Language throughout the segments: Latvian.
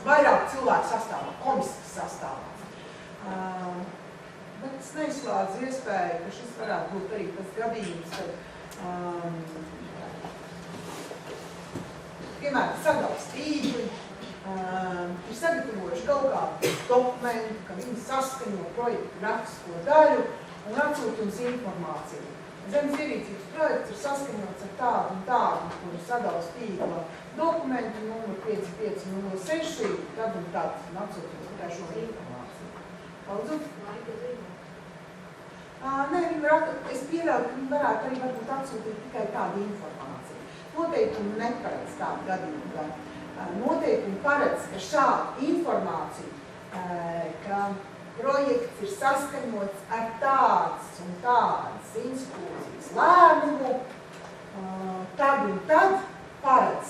vairāk cilvēku sastāvā, komisijas sastāvā. Bet es neizslēdzu iespēju, ka šis varētu būt arī tas gadījums, kad, piemēram, Sadals tīkli ir sagatavojuši kaut kādu dokumentu, ka viņi saskaņo projektu grafisko daļu un atsūt jums informāciju. Zemes ierīcības projekts ir saskaņots ar tādu un tādu, kuru Sadals tīkla dokumentu numuru 5506, tad un tad, un atsūt jums tikai šo informāciju. Lūdzu? Nē, es pieļauju, ka viņi varētu arī varbūt atsūtīt tikai tādu informāciju. Noteikumi neparedz tādu gadījumu. Noteikumi paredz, ka šādu informāciju, ka projekts ir saskaņots ar tādas un tādas institūcijas lēmumu, tad un tad paredz.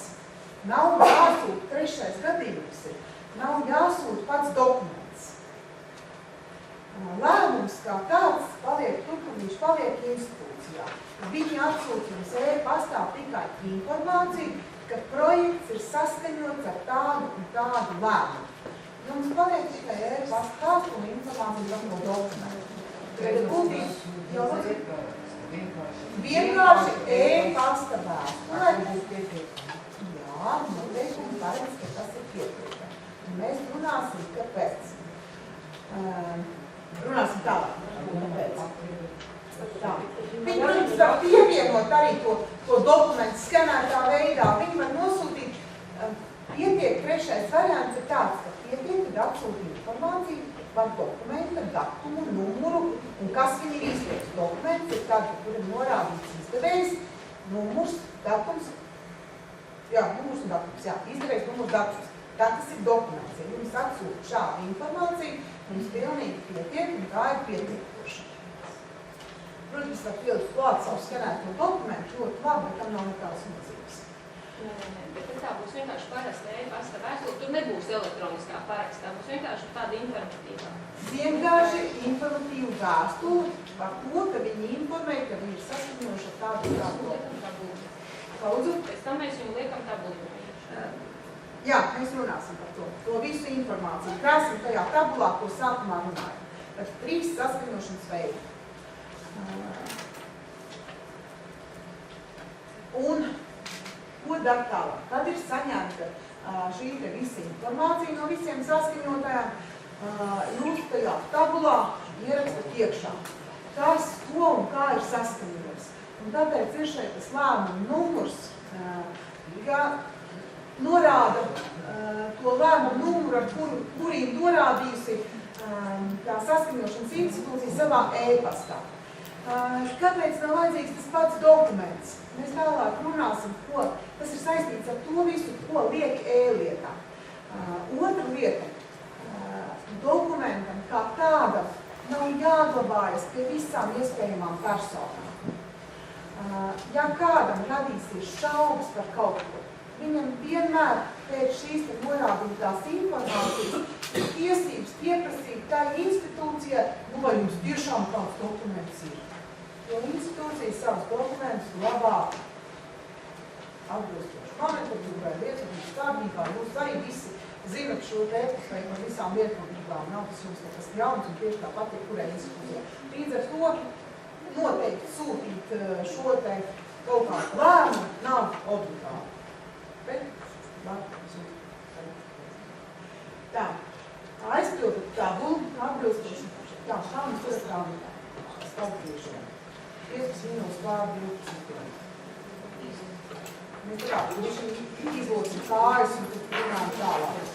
Nav jāsūt, trešais gadījums ir, nav jāsūt pats dokuments. Lēmums kā tāds paliek tur, kur viņš paliek institūcijā. Viņi atsūt jums e-pastā tikai informāciju, ka projekts ir saskaņots ar tādu un tādu lēmumu. Jums paliek tikai e-pastā un informācija par no dokumentu. Vienkārši e-pasta vēstulē. Jā, noteikumi paredz, ka tas ir pietiekami. Mēs runāsim, kāpēc. Runāsim tālāk. Viņi, protams, var pievienot arī to dokumentu skanētā veidā. Viņi var nosūtīt, pietiek trešais variants ir tāds, ka pietiek, kad atsūta informāciju par dokumenta, datumu, numuru un kas viņi ir izdevusi. Dokuments ir tāds, kur ir norādīts izdevējs, numurs, datums, numurs un datums, izdevējs, numurs, datums. Tā tas ir dokuments. Ja jums atsūta šādu informāciju, mums pilnīgi pietiek un tā ir pietiekoša. Protams, var pielikt klāt savu skanēto dokumentu ļoti labi, bet tam nav nekādas nozīmes. Nē, bet tā būs vienkārši parasta e-pasta vēstule. Tur nebūs elektroniskā parakstā, būs vienkārši tāda informatīvā. Vienkārši informatīva vēstule par to, ka viņi informē, ka viņi ir saskaņojuši ar tādu dokumentu. Lūdzu? Pēc tam mēs viņu liekam tabulā. Jā, mēs runāsim par to. To visu informāciju. Krāsim tajā tabulā, ko sākumā runājam. Tad 3 saskaņošanas veidi. Un ko dara tālāk? Tad ir saņemta šī te visa informācija no visiem saskaņotājiem. Jūs tajā tabulā ierakstat iekšā. Kas, ko un kā ir saskaņots. Un tāpēc ir šeit tas lēmuma numurs, norāda to lēmumu numuru, ar kuriem norādījusi tā saskaņošanas institūcija savā e-pastā. Kāpēc nav vajadzīgs tas pats dokuments? Mēs tālāk runāsim, ko tas ir saistīts ar to visu, ko liek e-lietā. Otra lieta, dokumentam kā tādam nav jāglabājas pie visām iespējamām personām. Ja kādam radīsies šaubas par kaut ko, viņam vienmēr pēc šīs norādītās informācijas ir tiesības pieprasīt tai institūcijai, vai jums tiešām kāds dokuments ir. Jo institūcija savus dokumentus glabā atbilstoši pamatotūrai, lietotības kārtībā. Jūs arī visi zinat šo tēpus vai par visām lietotībām. Nav tas jums nekas jauns un tieši tāpat ir kurai institūcijai. Līdz ar to noteikti sūtīt šo te kaut kādu lēmumu nav obligāti. Bet, tā, aizpildat tabulu, atbilstoši. Tā, šā mums ir tā stāvgriešanā. 15 minūtes pār 12. Mēs tā, viņš izlūcam kājas un tad runājam tālāk.